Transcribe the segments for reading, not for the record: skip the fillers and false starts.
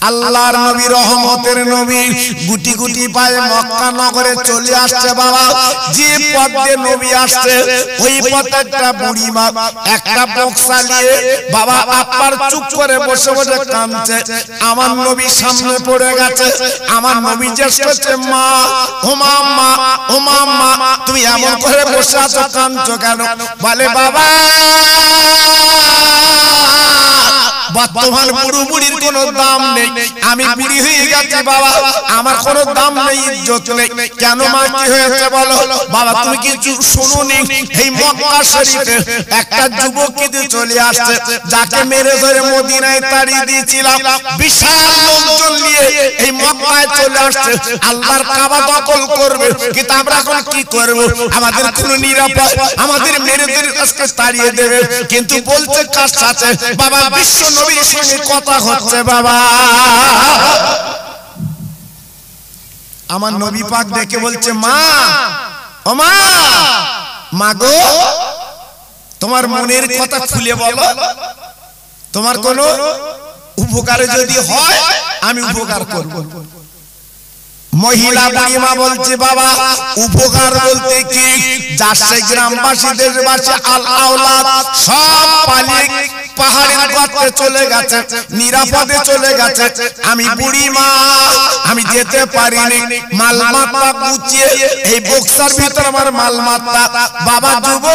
আল্লাহর নবী রহমতের নবী গুটি গুটি পায়ে মক্কা নগরে চলে আসছে বাবা। যে পথ দিয়ে নবী আসছে ওই পথে একটা বুড়ি মা একটা বক্সা নিয়ে বাবা আপার চুপ করে বসে বসে কাঁদছে। আমার নবী সামনে পড়ে গেছে। আমার নবী জিজ্ঞেস করছে, মা ও মা, মা ও মা, মা তুমি এমন করে বসে আছো, কাঁদছো কেন? বলে, বাবা বর্তমান বুড়ো বুড়ির কোনো দাম নেই, আমি বুড়ি হয়ে গেছি বাবা, আমার কোনো দাম নেই, ইজ্জত নেই। কেন মা, কি হয়েছে বলো? বাবা তুমি কিছু শুনুনি, এই মক্কা শরীফে একটা যুবক কিন্তু চলে আসছে, যাকে মেরে ধরে মদিনায় তাড়িয়ে দিয়েছিলাম। বিশাল লোকজন নিয়ে এই মক্কায় চলে আসছে, আল্লাহর কাবা দখল করবে। কিন্তু আমরা এখন কি করব? আমাদের কোনো নিরাপদ, আমাদের মেরে ধরে আজকে তাড়িয়ে দেবে। কিন্তু বলছে কার সাথে? বাবা বিশ্ব নবীর সঙ্গে কথা হচ্ছে বাবা। আমার নবী পাক দেখে বলছে, মা ও মা, মা গো তোমার মনের কথা খুলে বলো, তোমার কোনো উপকারে যদি হয় আমি উপকার করব। মহিলা বুড়িমা বলছে, বাবা উপকার বলতে কি? যাচ্ছে গ্রামবাসী দেশবাসী আল-আওলাদ সব পালিয়ে পাহাড়ের গর্তে চলে গেছে, নিরাপদে চলে গেছে। আমি বুড়িমা, আমি যেতে পারিনি, মালমাত্রা গুছিয়ে এই বক্সার ভিতর আমার মালমাত্রা। বাবা যুবক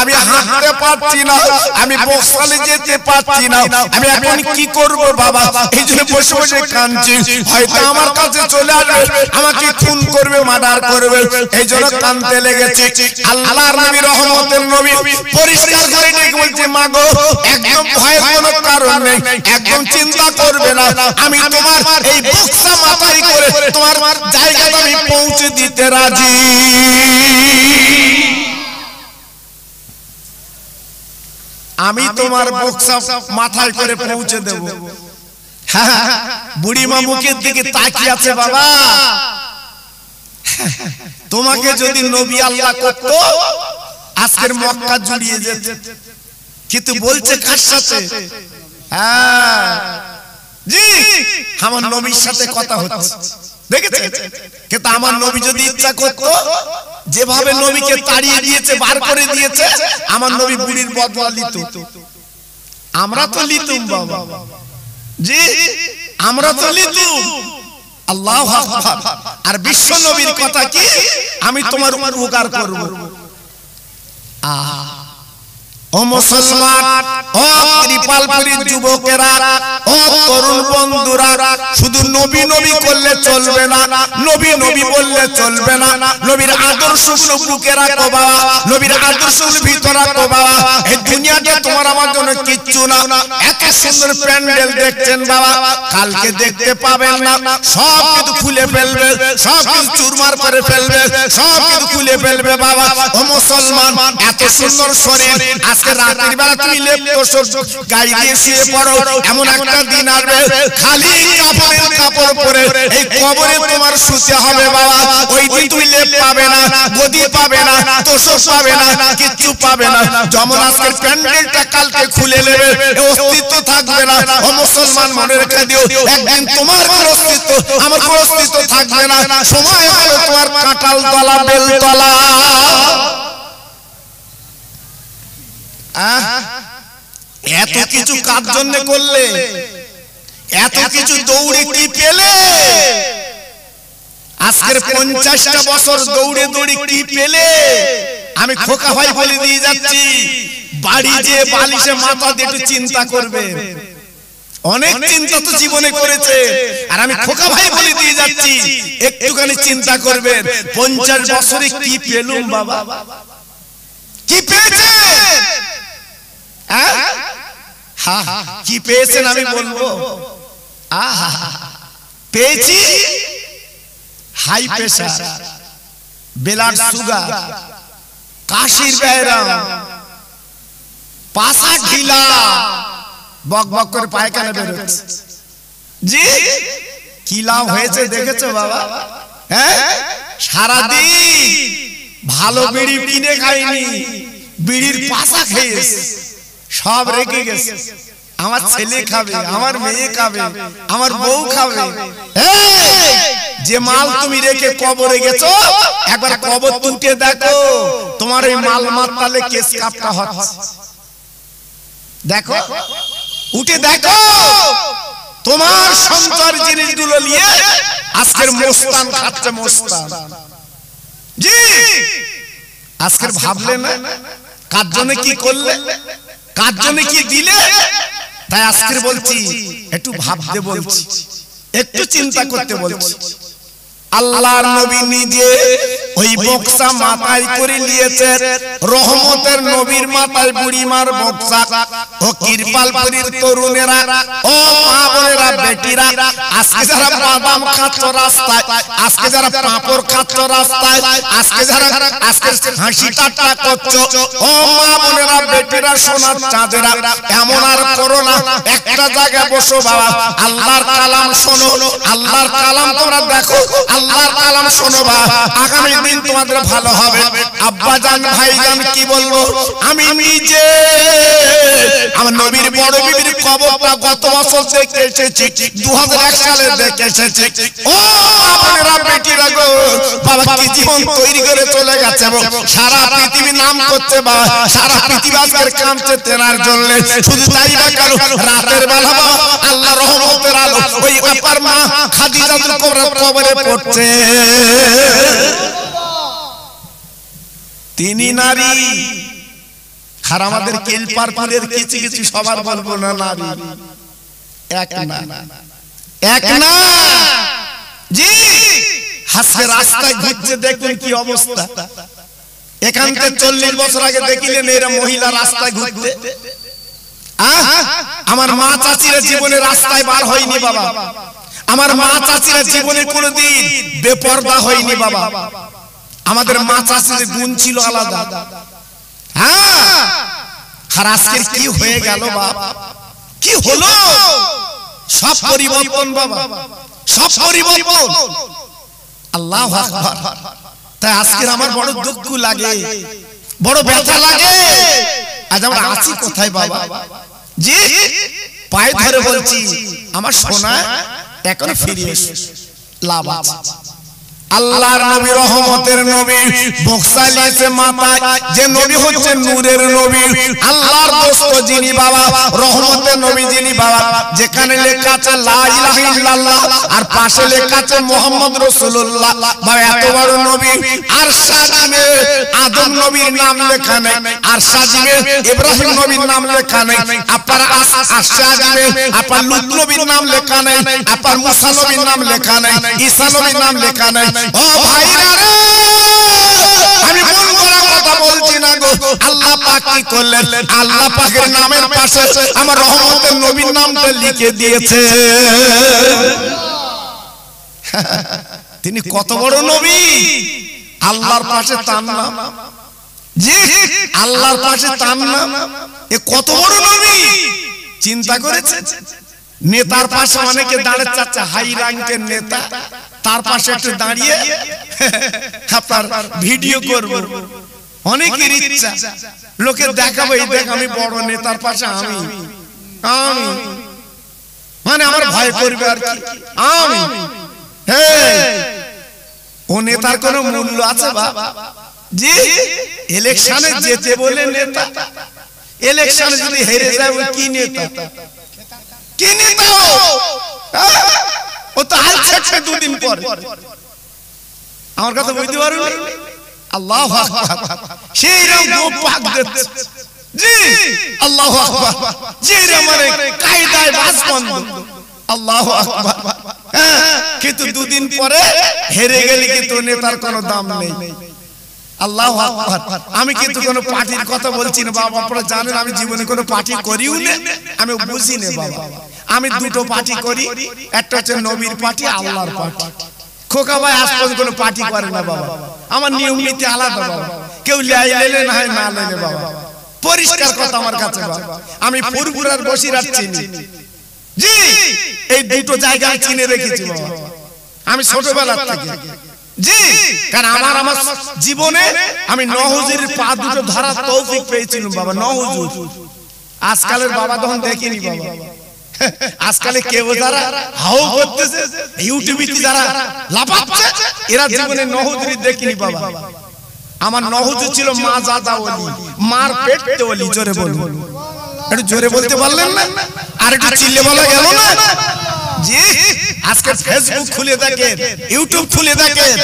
আমি হাঁটতে পারছি না, আমি বক্সালে যেতে পারছি না, আমি এখন কি করব বাবা? এই জন্য বসে বসে কাঁদছি, হয়তো আমার কাছে চলে আসবে, আমাকে খুন করবে, মার্ডার করবে, এই জন্য কাঁদতে লেগেছে। আল্লাহর নবী রহমতের নবী পরিষ্কার করে ডেকে বলছে, মা গো একদম ভয়ের কোনো কারণ নেই, একদম চিন্তা করবে না, আমি তোমার এই বক্সা মাথায় করে তোমার জায়গাটা আমি পৌঁছে দিতে রাজি। আমি তোমার বক্সা মাথায় করে পৌঁছে দেব। বুড়িমা মুখের দিকে তাকিয়ে আছে, বাবা তোমাকে যদি নবী আল্লাহ করতো আজকের মক্কা জুড়িয়ে যেত। কিন্তু বলছে কার সাথে? হ্যাঁ জি, আমার নবীর সাথে কথা হচ্ছে, দেখেছে? কিন্তু আমার নবী যদি ইচ্ছা করতো, যেভাবে নবীকে তাড়িয়ে দিয়েছে, বার করে দিয়েছে, আমার নবী বুড়ির বদলা নিত। আমরা তো লিতুম বাবা, জি আমরা তো লিতুম। আল্লাহু আকবার। আর বিশ্ব নবীর কথা কি? আমি তোমার উপকার করব। ও মুসলমান, ও ত্রিপালপুরীর যুবকেরা, ও তরুণ বন্ধুরা, শুধু নবী নবী করলে চলবে না, নবী নবী বললে চলবে না। নবীর আদর্শগুলো বুকে রাখো বাবা, নবীর আদর্শগুলো ভিতরে রাখো বাবা। এই দুনিয়াতে তোমার আমার জন্য কিচ্ছু না। এত সুন্দর প্যান্ডেল দেখছেন বাবা, কালকে দেখতে পাবেন না, সব কিছু খুলে ফেলবে, সব কিছু চুরমার করে ফেলবে, সব কিছু খুলে ফেলবে বাবা। ও মুসলমান, এত সুন্দর শরীর, আজকে রাতের বেলা তুমি গাড়ি দিয়ে শুয়ে পড়ো, এমন একটা দিন আসবে খালি কাপড়ের কাপড় পরে এই কবরে তোমার শুতে হবে বাবা। ওই দিন তুমি লেপ পাবে না, গদি পাবে না, তোষক পাবে না, কিচ্ছু পাবে না। যেমন আজকের প্যান্ডেলটা কালকে খুলে নেবে, অস্তিত্ব থাকবে না। ও মুসলমান, মনে রেখে দিও, একদিন তোমার অস্তিত্ব আমার অস্তিত্ব থাকবে না। সময় হবে তোমার কাঁঠাল তলা, বেল তলা। এত কিছু কার জন্য করলে? এত কিছু দৌড়ে কি পেলে? আজকের 50টা বছর দৌড়ে দৌড়ে কি পেলে? আমি খোকা ভাই বলে দিয়ে যাচ্ছি, বাড়ি যে বালিশে মাথা দিয়ে একটু চিন্তা করবে। অনেক চিন্তা তো জীবনে করেছে, আর আমি খোকা ভাই বলে দিয়ে যাচ্ছি একটুখানি চিন্তা করবেন, 50 বছরে কি পেলুম বাবা? কি পেয়েছে? কি পেয়েছেন আমি বলবো? পেয়েছি হাই প্রেসার, ব্লাড সুগার, কাশির ব্যায়াম, পাশা ঢিলা, বক বক করে পায়খানা বেরোচ্ছে। জি কি লাভ হয়েছে দেখেছো বাবা? হ্যাঁ, সারাদিন ভালো বিড়ি কিনে খাইনি, বিড়ির পাশা খেয়েছে, সব রেখে গেছে। আমার ছেলে খাবে, আমার মেয়ে খাবে, আমার বউ খাবে। যে মাল তুমি রেখে কবরে গেছো, একবার কবর তুলে দেখো তোমার এই মাল মাতালে কেস কাপটা হচ্ছে। দেখো, উঠে দেখো তোমার সঞ্চয় জিনিসগুলো নিয়ে আজকের মোস্তান খাচ্ছে, মোস্তান। জি, আজকের ভাবলে না কার জন্য কি করলে, কার জন্য কি দিলে। তাই আজকের বলছি একটু ভাবতে বলছি, একটু চিন্তা করতে বলছি। আল্লাহর নবী নিজে ওই বক্সা মাথায় করে নিয়েছে, রহমতের নবীর মাথায় বুড়িমার বক্সা। ও কিরপালপুরীর তরুণেরা, ও মা বোনেরা, বেটিরা, আজকে যারা বাদাম খাচ্ছ রাস্তায়, আজকে যারা পাঁপড় খাচ্ছ রাস্তায়, আজকে যারা আজকে হাসি ঠাট্টা করছো, ও মা বোনেরা, বেটিরা, সোনার চাঁদেরা, এমন আর করো না। একটা জায়গায় বসো বাবা, আল্লাহর কালাম শোনো, আল্লাহর কালাম তোমরা দেখো, আল্লাহর কালাম শোনো বা আগামী দিন তোমাদের ভালো হবে। আব্বা জান, ভাই জান, কি বলবো, আমি নিজে আমার নবীর বড় বিবির কবরটা গত বছর দেখে এসেছি, 2001 সালে দেখে এসেছি। ও আপনারা বেটিরা গো, বাবা কি জীবন তৈরি করে চলে গেছে, সারা পৃথিবী নাম করছে বা সারা পৃথিবী আজকের কামছে তেনার জন্য। শুধু তাই না, কারো রাতের বেলা আল্লাহ রহমতের আলো ওই আপার মা খাদিজাতুল কুবরা কবরে পড়ছে। তিনি নারী, আর আমাদের কেলপারপুরের কিছু কিছু সবার বলবো না নারী, এক না, এক না। জি, হাসে রাস্তায় ঘুরছে, দেখুন কি অবস্থা। এখান থেকে 40 বছর আগে দেখিলেন এরা মহিলা রাস্তায় ঘুরতে। আমার মা চাচিরা জীবনে রাস্তায় বার হয়নি বাবা, আমার মা চাচিরা জীবনে কোনোদিন বেপরদা হয়নি বাবা। আমাদের মা চাচির গুণ ছিল আলাদা। হ্যাঁ, আর আজকের কি হয়ে গেল বাবা, কি হলো, সব পরিবর্তন বাবা, সব পরিবর্তন। আল্লাহু আকবার। তাই আজকের আমার বড় দুঃখ লাগে, বড় ব্যথা লাগে। আজ আমরা আছি কোথায় বাবা? জি, পায়ে ধরে বলছি আমার সোনা এখন ফিরে এসো, লাভ আছে। আল্লাহর নবী, রহমতের নবী, বক্সা নিয়েছে মাথায়, যে নবী হচ্ছে নূরের নবী, আল্লাহর দোস্ত যিনি বাবা, রহমতের নবী যিনি বাবা, যেখানে লেখা আছে লা ইলাহা ইল্লাল্লাহ আর পাশে লেখা আছে মুহাম্মদ রাসূলুল্লাহ। বাবা এত বড় নবী, আর সাজিমে আদম নবীর নাম লেখা নেই, আর সাজিমে ইব্রাহিম নবীর নাম লেখা নেই, আপনার সাজিমে আপনার লূত নবীর নাম লেখা নেই, আপনার মুসা নবীর নাম লেখা নেই, ঈসা নবীর নাম লেখা নেই। ও ভাইরা রে, আমি মন করা কথা বলছি না গো। আল্লাহ পাক কি করলেন, আল্লাহ পাকের নামের পাশে আমার রহমতের নবীর নামটা লিখে দিয়েছে। তিনি কত বড় নবী, আল্লাহর পাশে তার নাম। জি, আল্লাহর পাশে তার নাম, এ কত বড় নবী। চিন্তা করেছে, নেতার পাশে অনেকে দাঁড়িয়ে চাচ্ছে, হাই র্যাঙ্কের নেতা, তার পাশে একটু দাঁড়িয়ে আপনার ভিডিও করব, অনেকের ইচ্ছা, লোকে দেখাবো এই দেখ আমি বড় নেতার পাশে, আমি আমি মানে আমার ভয় করবে আর কি, আমি। ও নেতার কোনো মূল্য আছে বাবা? জি, ইলেকশনে যেতে বলে নেতা, ইলেকশনে যদি হেরে যায় ও কি নেতা, কি নেতা? ও তো হাল ছাড়ছে দুদিন পরে। আমার কথা বুঝতে পারো? আল্লাহু আকবার। সেই রকম পাক দিচ্ছে। জি, আল্লাহু আকবার। যে মানে কায়দায় বাস বন্ধ। আল্লাহু আকবার। কিন্তু দুদিন পরে হেরে গেলে কিন্তু নেতার কোনো দাম নেই। আল্লাহু আকবার। আমি কিন্তু কোনো পার্টির কথা বলছি না বাবা, আপনারা জানেন আমি জীবনে কোনো পার্টি করিও না, আমি বুঝি না বাবা। আমি দুটো পার্টি করি, একটা হচ্ছে নবীর পার্টি, আল্লাহর পার্টি। খোকা ভাই আজ পর্যন্ত কোনো পার্টি করে না বাবা, আমার নিয়ম নীতি আলাদা বাবা, কেউ লেলে না হয় না লেলে বাবা, পরিষ্কার কথা আমার কাছে বাবা। আমি ফুরফুরার বসিরহাট চিনি, জি, এই দুটো জায়গা চিনে রেখেছি বাবা আমি ছোটবেলা থেকে। জি, কারণ আমার জীবনে আমি নহুজুরের পা দুটো ধরার তৌফিক পেয়েছিলাম বাবা, নহুজুর। আজকালের বাবা তখন দেখিনি বাবা, আজকালে কেউ যারা হাও করতেছে ইউটিউবে যারা লাফাচ্ছে এরা জীবনে নহজুরি দেখিনি বাবা। আমার নহজু ছিল মা জাদা ওলি, মার পেটতে ওলি। জোরে বলবো, একটু জোরে বলতে পারলেন না? আর একটু চিল্লে বলা গেল না? জি, আজকে ফেসবুক খুলে দেখেন, ইউটিউব খুলে দেখেন,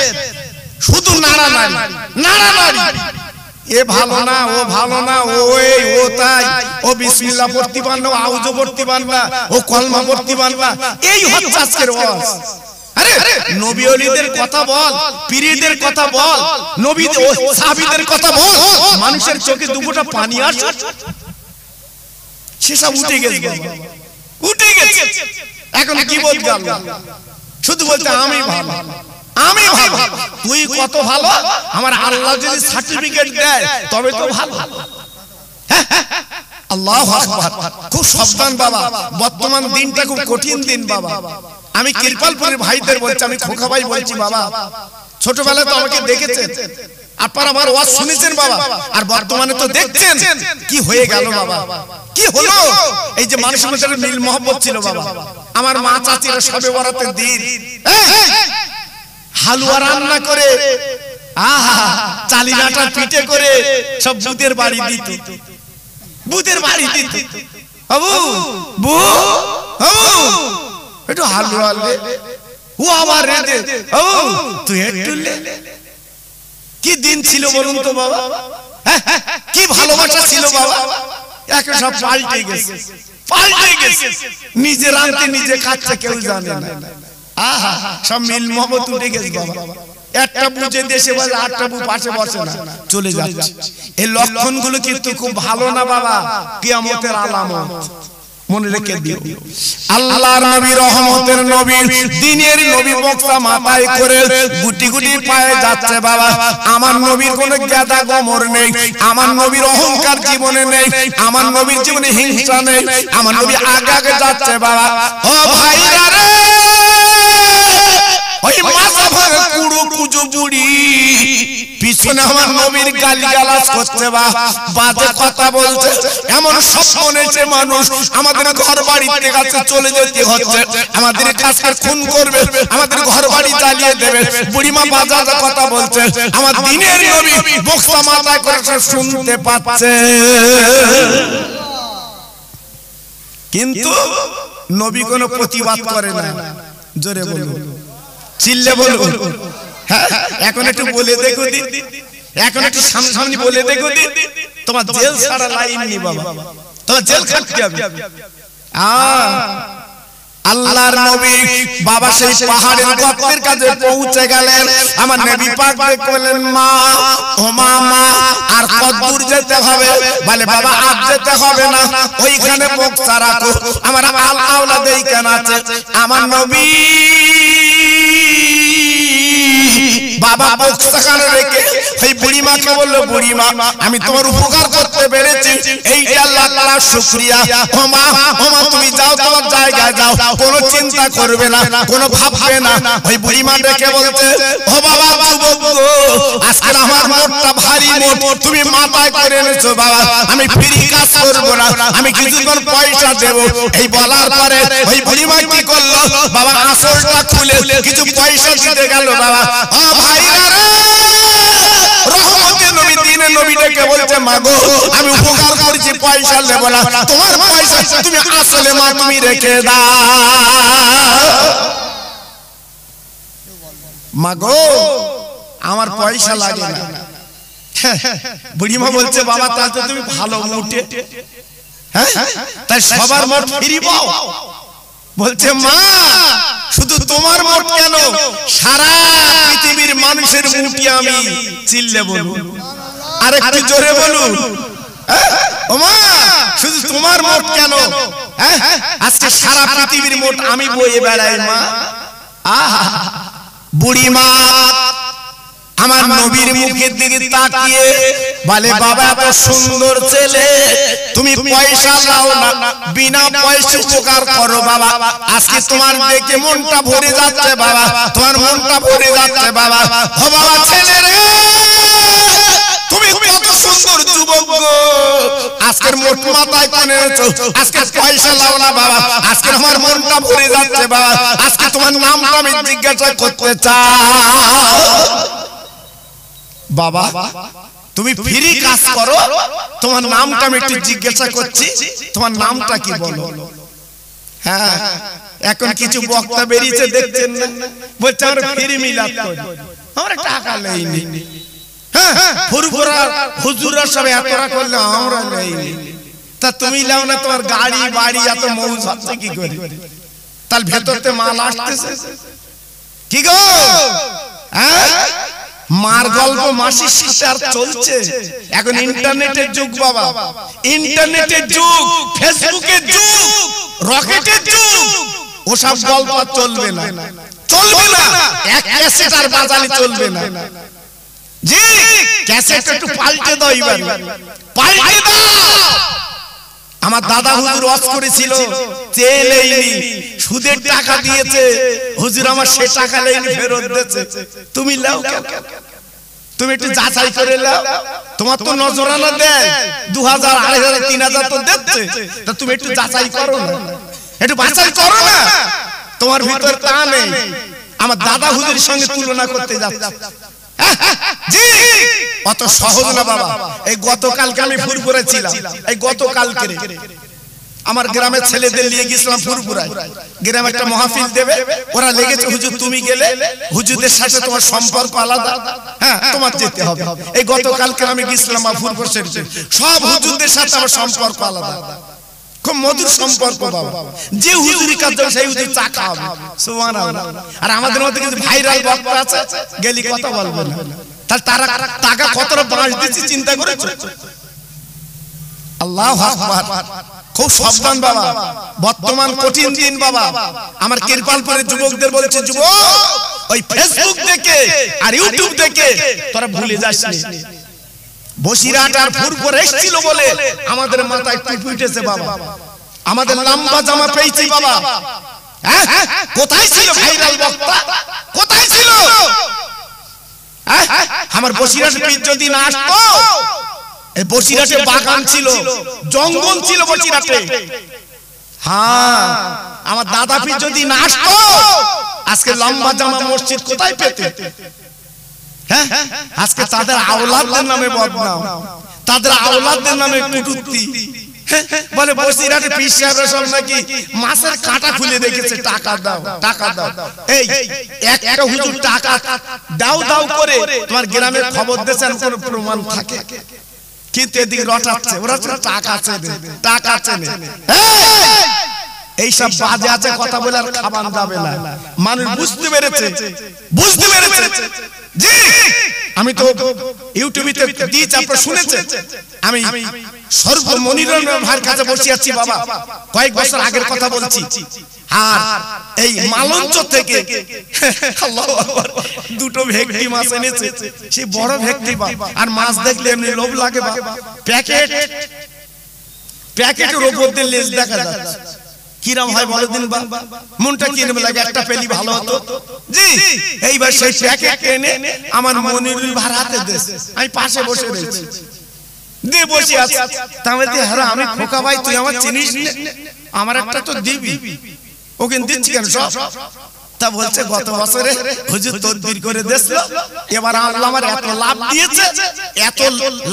শুধু নাড়ানাড়ি নাড়ানাড়ি। এ ভালো না, ও ভালো না, ও এই ও তাই, ও বিসমিল্লাহ পড়তে পার না, ও আউযু পড়তে পার না, ও কলমা পড়তে পার না, এই হচ্ছে আজকের ওয়াজ। আরে নবী ওলিদের কথা বল, পীরদের কথা বল, নবী ও সাহাবীদের কথা বল, মানুষের চোখে দুফোঁটা পানি আসে, সেসব উঠে গেছে বাবা, উঠে গেছে। এখন কি বলতে গেল? শুধু বলতে আমি ভালো, আমি ভালো। তুই কত ভালো, আমার আল্লাহ যদি সার্টিফিকেট দেয় তবে তো ভালো। আল্লাহু আকবার। খুব সাবধান বাবা, বর্তমান দিনটা খুব কঠিন দিন বাবা। আমি কিরপালপুরের ভাইদের বলছি, আমি খোকা ভাই বলছি বাবা, ছোটবেলায় তো আমাকে দেখেছেন, আপনারা আমার ওয়াজ শুনেছেন বাবা, আর বর্তমানে তো দেখছেন কি হয়ে গেল বাবা, কি হলো। এই যে মানুষের মধ্যে মিল মহব্বত ছিল বাবা, আমার মা চাচিরা সবে বরাতের দিন হালুয়া রান্না করে, আহা চালিনাটা পিঠে করে সব বুদের বাড়ি দিত, বুদের বাড়ি দিত। বাবু বু একটু হালুয়া লে, ও আবার রেঁধে, ও তুই একটু লে। কি দিন ছিল বলুন তো বাবা, কি ভালোবাসা ছিল বাবা। এখন সব পাল্টে গেছে, পাল্টে গেছে। নিজে রাঁধতে নিজে খাচ্ছে কেউ জানে না। আহা সব মিল মহব্বত উঠে গেছে বাবা। একটা বুঝে দেশে বলে, আটটা বু পাশে বসে না, চলে যাচ্ছে। এই লক্ষণগুলো কিন্তু খুব ভালো না বাবা, কিয়ামতের আলামত। মনে রেখে দিও, আল্লাহর নবী, রহমতের নবী, দ্বীনের নবী, বক্তা মাথায় করে গুটি গুটি পায়ে যাচ্ছে বাবা। আমার নবীর কোনো গাদা গোমর নেই, আমার নবীর অহংকার জীবনে নেই, আমার নবীর জীবনে হিংসা নেই, আমার নবী আগে আগে যাচ্ছে বাবা। ও ভাইরা রে, ওই মাথা ভাঙা কুড়ো কুজো বুড়ি পিছনে আমার নবীর গালিগালাজ করছে বা বাজে কথা বলছে, এমন স্বপ্ন নেছে মানুষ আমাদের ঘর বাড়িতে কাছে চলে যেতে হচ্ছে, আমাদের কাছে খুন করবে, আমাদের ঘর বাড়ি জ্বালিয়ে দেবে। বুড়িমা বাজে কথা বলছে, আমার দ্বীনের নবী বক্তা মাথায় করে শুনতে পাচ্ছে, কিন্তু নবী কোনো প্রতিবাদ করে না। জোরে বলুন, চিল্লে বলুন। হ্যাঁ, এখন একটু বলে দেখো দিন, এখন একটু সামনে বলে দেখো দিন, তোমার জেল ছাড়া লাইন নেই বাবা, তোমার জেল খাটতে হবে। আল্লাহর নবী বাবা সেই পাহাড়ের গর্তের কাছে পৌঁছে গেলেন। আমার নবী পাক বললেন, মা ও মা, আর কত দূর যেতে হবে? বলে বাবা আর যেতে হবে না, ওইখানে বক্সা রাখো, আমার আওলাদ এইখানে আছে। আমার নবী বাবা বক্সাখানে রেখে সেই বুড়িমাকে বললো, বুড়িমা আমি তোমার উপকার করতে পেরেছি, এইটা আল্লাহর শুকরিয়া। ও মা তুমি যাও, তোমার জায়গায় যাও, কোনো চিন্তা করবে না, কোনো ভাববে না। ওই বুড়িমা ডেকে বলছে, ও বাবা যুবক গো, আজকে আমার মোটটা ভারী মোট, তুমি মাথায় করে এনেছো বাবা, আমি ফ্রি কাজ করবো না, আমি কিছুক্ষণ পয়সা দেবো। এই বলার পরে ওই বুড়িমা কি করলো বাবা, আসলটা খুলে কিছু পয়সা দিতে গেল বাবা। ও ভাইরা রে, রহমতের নবী, দ্বীনের নবী ডেকে বলছে, মা গো আমি উপকার করেছি, পয়সা নেব না, তোমার পয়সা তুমি আসলে মা তুমি রেখে দাও। মা গো আমার পয়সা লাগে না। বুড়িমা বলছে, বাবা তাহলে তো তুমি ভালো মোটে, হ্যাঁ তাই সবার মোট ফিরি পাও। বলছে, মা শুধু তোমার মোট কেন, সারা পৃথিবীর মানুষের মুটি আমি। চিল্লে বলুন, আর একটু জোরে বলুন, ও মা শুধু তোমার মোট কেন, আজকে সারা পৃথিবীর মোট আমি বয়ে বেড়াই মা। আহা বুড়িমা আমার নবীর মুখের দিকে তাকিয়ে বলে, বাবা এত সুন্দর ছেলে, তুমি পয়সা নাও না, বিনা পয়সা উপকার করো বাবা, আজকে তোমার দেখে মনটা ভরে যাচ্ছে বাবা, তোমার মনটা ভরে যাচ্ছে বাবা। ও বাবা ছেলে রে, তুমি কত সুন্দর যুবক গো, আজকের মোট মাথায় কোনেছো, আজকে পয়সা লাও না বাবা, আজকে আমার মনটা ভরে যাচ্ছে বাবা, আজকে তোমার নামটা আমি জিজ্ঞাসা করতে চাই। বাবা তুমি ফ্রি কাজ করো, তোমার নামটা আমি একটু জিজ্ঞাসা করছি, তোমার নামটা কি বলো? হ্যাঁ, এখন কিছু বক্তা বেরিয়েছে দেখছেন না, বলছে আমরা ফ্রি মিলাদ করি, আমরা টাকা নেইনি। হ্যাঁ, ফুরফুরা হুজুররা সব এতরা করলে আমরা নেইনি, তা তুমি লাও না, তোমার গাড়ি বাড়ি এত মৌজ হচ্ছে কি করে? তার ভেতরতে মাল আসতেছে কি গো? হ্যাঁ, মার গল্প মাসির সাথে আর চলছে? এখন ইন্টারনেটের যুগ বাবা, ইন্টারনেটের যুগ, ফেসবুকের যুগ, রকেটের যুগ, ওসব গল্প চলবে না, চলবে না। এক ক্যাসেট আর বাজালে চলবে না। জি, ক্যাসেট একটু পাল্টে দাও, এবার পাল্টে দাও। আমার দাদা হুজুর ওয়াজ করেছিল, চেয়ে নেইনি, সুদের টাকা দিয়েছে হুজুর, আমার সে টাকা নেইনি, ফেরত দিয়েছে। তুমি লাও কেন? তুমি একটু যাচাই করে লাও, তোমার তো নজরানা দেয় 2000 2500 3000 তো দিচ্ছে, তা তুমি একটু যাচাই করো না, একটু বাছাই করো না, তোমার ভিতর তা নেই। আমার দাদা হুজুরের সঙ্গে তুলনা করতে যাচ্ছে, জি অত সহজ না বাবা। এই গতকালকে আমি ফুরফুরা ছিলাম, এই গতকালকে আমার গ্রামের ছেলেদের নিয়ে গেছিলাম ফুরফুরায়, গ্রামে একটা মাহফিল দেবে, ওরা লেগেছে হুজুর তুমি গেলে হুজুরদের সাথে তোমার সম্পর্ক আলাদা, হ্যাঁ তোমার যেতে হবে। এই গতকালকে আমি গেছিলাম ফুরফুরা শরীফে, সব হুজুরদের সাথে আমার সম্পর্ক আলাদা, খুব মধুর সম্পর্ক বাবা। যে হুজুরি কাজ করে সেই হুজুর চা খাওয়াবে, সুবহানাল্লাহ। আর আমাদের মধ্যে কিন্তু ভাইরাল বক্তা আছে, গেলি কথা বলবে না, তাহলে তারা টাকা কতটা বাঁশ দিচ্ছে চিন্তা করেছো? আল্লাহু আকবার। খুব সাবধান বাবা, বর্তমান কঠিন দিন বাবা। আমার কিরপালপুরের যুবকদের বলছে, যুবক ওই ফেসবুক দেখে আর ইউটিউব দেখে তোরা ভুলে যাস না, বসিরহাট আর ফুরফুরা এসেছিল বলে আমাদের মাথায় টুপি উঠেছে বাবা, আমাদের লম্বা জামা পেয়েছি বাবা। হ্যাঁ, কোথায় ছিল ভাইরাল বক্তা? কোথায় ছিল? আমার বসিরহাট পীর যদি না আসতো, এই বসিরহাটে বাগান ছিল, জঙ্গল ছিল বসিরহাটে। হ্যাঁ, আমার দাদা পীর যদি না আসতো, আজকে লম্বা জামা মসজিদ কোথায় পেতে? হ্যাঁ, আজকে তাদের আওলাদদের নামে বদনাম, তাদের আওলাদদের নামে কটূক্তি। বলে বসিরহাটে পীর সাহেবরা সব নাকি মাছের কাঁটা খুলে রেখেছে, টাকা দাও টাকা দাও। এই একটা হুজুর টাকা দাও দাও করে তোমার গ্রামের খবর দিয়েছেন, কোন প্রমাণ থাকে? কিন্তু এদিকে রটাচ্ছে, ওরা টাকা চেনে, টাকা চেনে। এইসব বাজে আছে কথা বলে আর খাবার যাবে না। মানুষ বুঝতে পেরেছে, বুঝতে পেরেছে। জি, আমি তো ইউটিউবে দিয়েছি, আপনারা শুনেছেন। আমি সর্বমনিরণ ভাইয়ের কাছে বসে আছি বাবা, কয়েক বছর আগের কথা বলছি। আর এই মালঞ্চ থেকে আল্লাহু আকবার দুটো ভেটকি মাছ এনেছে, সেই বড় ভেটকি বাবা। আর মাছ দেখলে এমনি লোভ লাগে বাবা। প্যাকেট, প্যাকেটের উপর দিয়ে লেজ দেখা যাচ্ছে, কিরম হয় বলো দিন বাবা, মনটা কিরম লাগে, একটা পেলি ভালো হতো। জি, এইবার সেই প্যাকেট এনে আমার মনিরুল ভাই হাতে দিয়েছে, আমি পাশে বসে রয়েছি, দিয়ে বসে আছি। তাহলে হ্যাঁ আমি খোকা ভাই তুই আমার চিনিস না, আমার একটা তো দিবি। ওকে দিচ্ছি কেন সব? তা বলছে গত বছরে হুজুর তদবির করে দিয়েছিল, এবার আল্লাহ আমার এত লাভ দিয়েছে, এত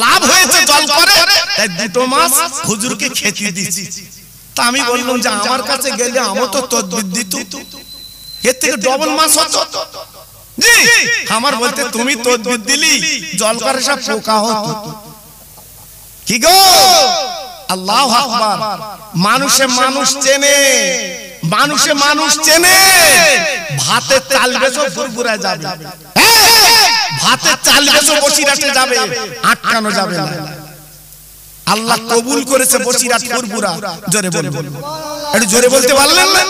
লাভ হয়েছে জল করে, তাই দুটো মাছ হুজুরকে খেতে দিয়েছি। তা আমি বললাম যে আমার কাছে গেলে আমার তো তদবির দিত, এর থেকে ডবল মাছ হতো। জি, আমার বলতে তুমি তদবির দিলি, জল করে সব পোকা হতো। কি গো, আল্লাহু আকবার। মানুষে মানুষ চেনে, মানুষে মানুষ চেনে। ভাতে চাল বেচো ফুরফুরা যাবে, ভাতে চাল বেচো বসিরহাটে যাবে, আটকানো যাবে না। আল্লাহ কবুল করেছে বসিরহাট ফুরফুরা। জোরে বলুন, একটু জোরে বলতে পারলেন না?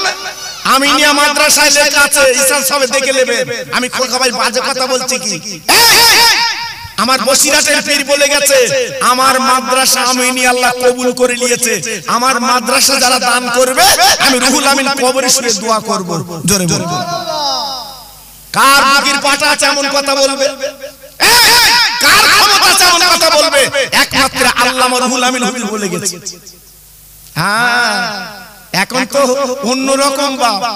আমিনিয়া মাদ্রাসায় লেখা আছে, ইসলাম সবে দেখে নেবেন। আমি খোকা ভাই বাজে কথা বলছি কি? আমার বসিরহাটের পীর বলে গেছে, আমার মাদ্রাসা আমিনিয়া আল্লাহ কবুল করে নিয়েছে। আমার মাদ্রাসা যারা দান করবে, আমি রুহুল আমিন কবরে শুয়ে দোয়া করব। জোরে বলুন। কার বুকের পাটা আছে এমন কথা বলবে? কার ক্ষমতা আছে এমন কথা বলবে একমাত্র আল্লামা রুহুল আমিন হুজুর বলে গেছে। হ্যাঁ এখন তো অন্যরকম বাবা,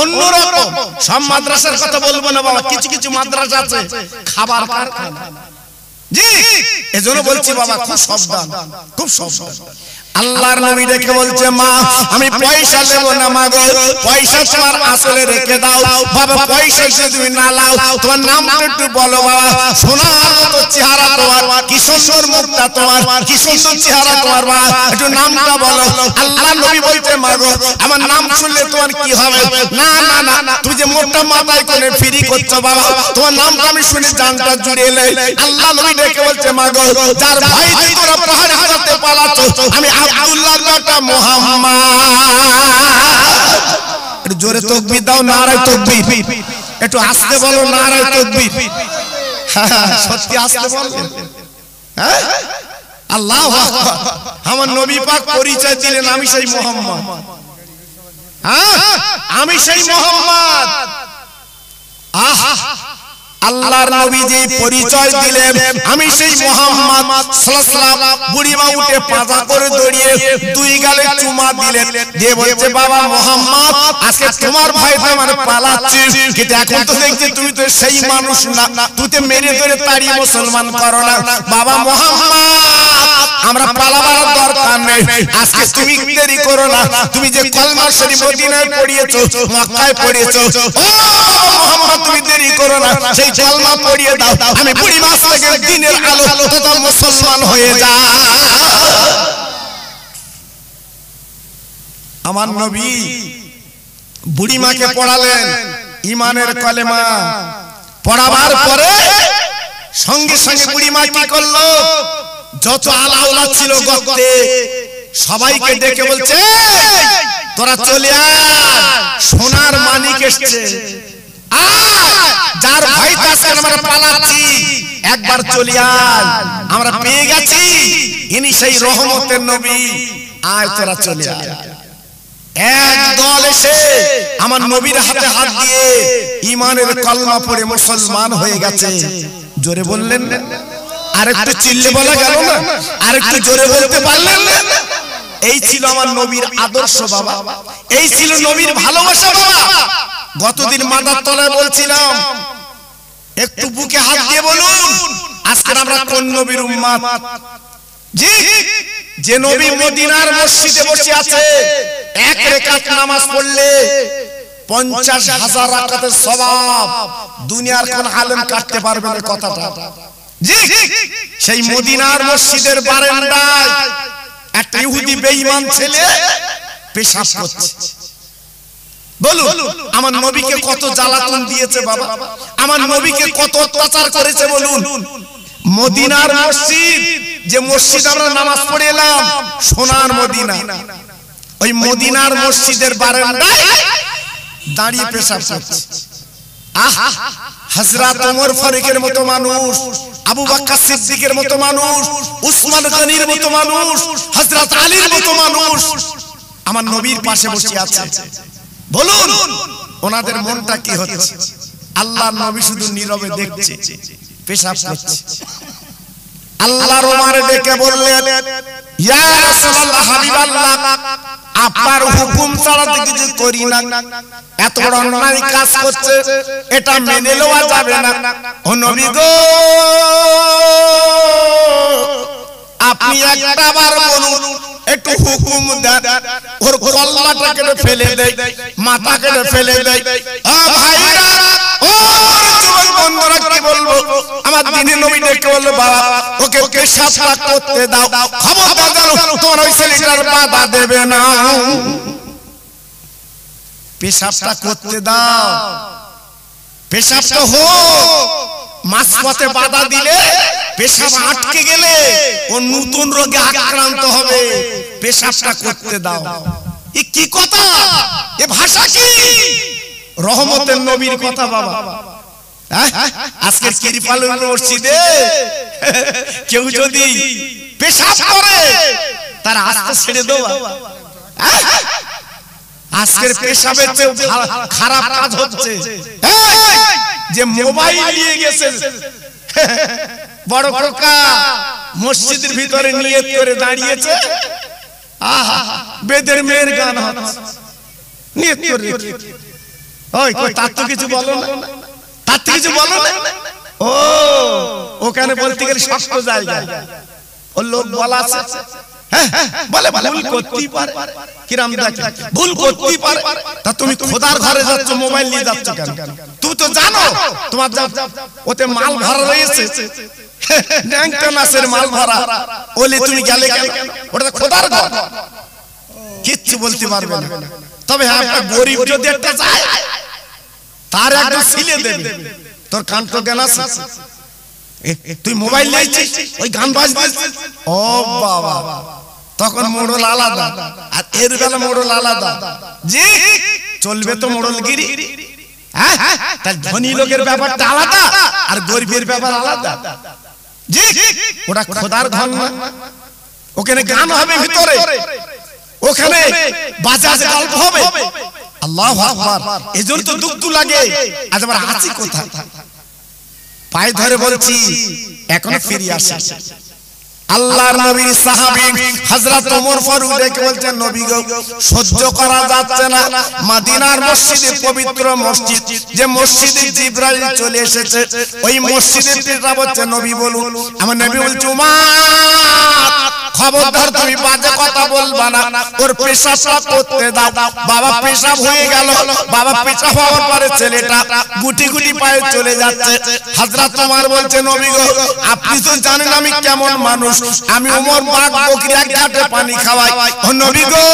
অন্যরকম। সব মাদ্রাসার কথা বলবো না বাবা, কিছু কিছু মাদ্রাসা আছে খাবার কারখানা। জি এজন্য বলছি বাবা খুব সাবধান, খুব সাবধান। আল্লাহর নবী দেখে বলছে মা আমি পয়সা দেব না মা গো, পয়সা তোমার আসলে রেখে দাও বাবা, পয়সা যদি তুমি না লাও তোমার নামটা একটু বলো বাবা, সোনার মতো চেহারা তোমার, কি সুন্দর মুখটা তোমার, কি সুন্দর চেহারা তোমার বাবা, একটু নামটা বলো। আল্লাহর নবী বলছে মা গো আমার নাম শুনলে তোমার কি হবে? না না না তুমি যে মোটা মাথায় করে ফ্রি করছো বাবা, তোমার নামটা আমি শুনে জানটা জুড়ে এলে। আল্লাহ নবী দেখে বলছে মা গো যার ভাই তোমরা পাহাড় হারাতে পালাচ্ছ আমি আব্দুল্লাহর বেটা মুহাম্মদ। একটু জোরে তাকবীর দাও, নারায়ে তাকবীর। একটু আস্তে বলো নারায়ে তাকবীর। সত্যি আস্তে বলবেন। হ্যাঁ আল্লাহু আকবার। আমার নবী পাক পরিচয় দিলেন আমি সেই মুহাম্মদ। হ্যাঁ আমি সেই মুহাম্মদ। আহা আল্লাহর নবী যে পরিচয় দিলেন আমি সেই মুহাম্মদ সাল্লাল্লাহু আলাইহি ওয়াসাল্লাম, বুড়িমা উঠে পাজা করে দড়িয়ে দুই গালে চুমা দিলেন, দিয়ে বলছে বাবা মুহাম্মদ আজকে তোমার ভাই তো আমার পালাচ্ছিস, কিন্তু এখন তো দেখছি তুমি তো সেই মানুষ না, তুই তো মেরে ধরে তাড়িয়ে মুসলমান করো না। বাবা মুহাম্মদ আমরা পালাবার দরকার নেই, আজকে তুমি দেরি করো না, তুমি যে কলমা শরীফ মদিনায় পড়িয়েছো মক্কায় পড়িয়েছো, ও মুহাম্মদ তুমি দেরি করো না, সেই কলমা পড়িয়ে দাও, আমি বুড়ি মাস থেকে দিনের আলো তথা মুসলমান হয়ে যা। আমার নবী বুড়ি মাকে পড়ালেন ঈমানের কলেমা, পড়াবার পরে সঙ্গে সঙ্গে বুড়ি মা কি করলো, যত আলাউলা ছিল গর্তে সবাইকে ডেকে বলছে তোরা চলে আয়, সোনার মানিক এসেছে, যার ভাই কাছে আমরা পালাচ্ছি একবার চলে আয়, আমরা পেয়ে গেছি ইনি সেই রহমতের নবী, আয় তোরা চলে আয়। এক দল এসে আমার নবীর হাতে হাত দিয়ে ঈমানের কলমা পড়ে মুসলমান হয়ে গেছে। জোরে বললেন না? আরেকটু চিল্লে বলা গেল না? আরেকটু জোরে বলতে পারলেন না? এই ছিল আমার নবীর আদর্শ বাবা, এই ছিল নবীর ভালোবাসা বাবা। গতদিন মাদার তলায় বলছিলাম একটু বুকে হাত দিয়ে বলুন আজকে আমরা কোন নবীর উম্মত? জি যে নবী মদিনার মসজিদে বসে আছে, এক রাকাত নামাজ পড়লে 50,000 রাকাতের সওয়াব, দুনিয়ার কোন আলেম কাটতে পারবে না কথাটা। জি সেই মদিনার মসজিদের বারান্দায় একটা ইহুদি বেঈমান ছেলে পেশাব করছে। বলুন আমার নবীকে কত জ্বালাতন দিয়েছে বাবা, আমার নবীকে কত অত্যাচার করেছে বলুন। মদিনার মসজিদ, যে মসজিদ আমরা নামাজ পড়ে এলাম সোনার মদিনা, ওই মদিনার মসজিদের বারান্দায় দাঁড়িয়ে পেশাব করছে। আহা হযরত ওমর ফারুকের মতো মানুষ, আবু বকর সিদ্দিকের মতো মানুষ, উসমান গনির মতো মানুষ, হযরত আলীর মতো মানুষ আমার নবীর পাশে বসে আছে। বলুন ওনাদের মনটা কি হচ্ছে? আল্লাহর নবী শুধু নীরবে দেখছে, পেশাব করছে। আল্লাহর ওমর ডেকে বললেন ইয়া রাসূলুল্লাহ হাবিবাল্লাহ, আপনার হুকুম ছাড়া তো কিছু করি না, এত বড় অন্যায় কাজ করছে এটা মেনে নেওয়া যাবে না। ও নবী গো আপনি একটাবার বলুন, একটু হুকুম দেন, ওর কল্লাটা কেটে ফেলে দেয়, মাথা কেটে ফেলে দেয়। ও ভাইরা ও যুবক বন্ধুরা কি বলবো, আমার দ্বীনের নবী ডেকে বলল বাবা ওকে পেশাবটা করতে দাও, খবরদার জানো তোমার ওই ছেলেটার বাধা দেবে না, পেশাবটা করতে দাও, পেশাবটা হোক। মাঝপথে বাধা দিলে পেশাব আটকে গেলে ও নতুন রোগে আক্রান্ত হবে, পেশাবটা করতে দাও। এ কি কথা, এ ভাষা কি? রহমতের নবীর কথা বাবা। আজকে কিরিপালের মসজিদে কেউ যদি পেশাব করে তার আস্তে ছেড়ে দেওয়া, আজকের পেশাবের চেয়ে খারাপ কাজ হচ্ছে যে মোবাইল নিয়ে গেছে বড় খোকা মসজিদের ভিতরে নিয়ত করে দাঁড়িয়েছে, আহা বেদের মেয়ের গান হচ্ছে, নিয়ত করে ওই তার তো কিছু বলো না, তার তো কিছু বলো না। ও ওখানে বলতে গেলে শক্ত জায়গা, ও লোক বলা আছে, হ্যাঁ বলে ভুল করতেই পারে, কিরাম দেখে ভুল করতেই পারে। তা তুমি খোদার ঘরে যাচ্ছ, মোবাইল নিয়ে যাচ্ছ কেন? তুমি তো জানো তোমার ওতে মাল ভরা রয়েছে, মাল ভরা, ওলে তুমি গেলে কেন? ওটা খোদার ঘর, কিচ্ছু বলতে পারবে না। তবে হ্যাঁ একটা গরিব যদি একটা যায়, তার একটা ছিলে দেবে, তোর কান তো জ্ঞান আছে, তুই মোবাইল নিয়েছিস ওই গান বাজবে, ও বাবা তখন মোড়ল আলাদা, আর এর বেলা মোড়ল আলাদা। জি চলবে তো মোড়লগিরি, হ্যাঁ তার ধনী লোকের ব্যাপারটা আলাদা আর গরিবের ব্যাপার আলাদা। জি ওটা খোদার ঘর না, ওখানে গান হবে ভিতরে, ওখানে বাজাজ গল্প হবে, আল্লাহু আকবার। এজন্য তো দুঃখ লাগে, আজ আবার আছি কোথায়? পায়ে ধরে বলছি এখনো ফিরে আসে। আল্লাহর নবীর সাহাবী হযরত ওমর ফারুক ডেকে বলছেন, নবী গো সহ্য করা যাচ্ছে না, মদিনার মসজিদে, পবিত্র মসজিদ, যে মসজিদে জিবরাইল চলে এসেছে, ওই মসজিদের পেশাব হচ্ছে। নবী বলুন, আমার নবী বলছে, উমার খবরদার তুমি বাজে কথা বলবা না, ওর পেশাবটা করতে দাও। বাবা পেশাব হয়ে গেল, বাবা পেশাব হওয়ার পরে ছেলেটা গুটি গুটি পায়ে চলে যাচ্ছে। হযরত ওমর বলছে, নবী গো আপনি তো জানেন আমি কেমন মানুষ, আমি ওমর বাঘ বকরি এক ঘাটে পানি খাওয়াই, ও নবী গো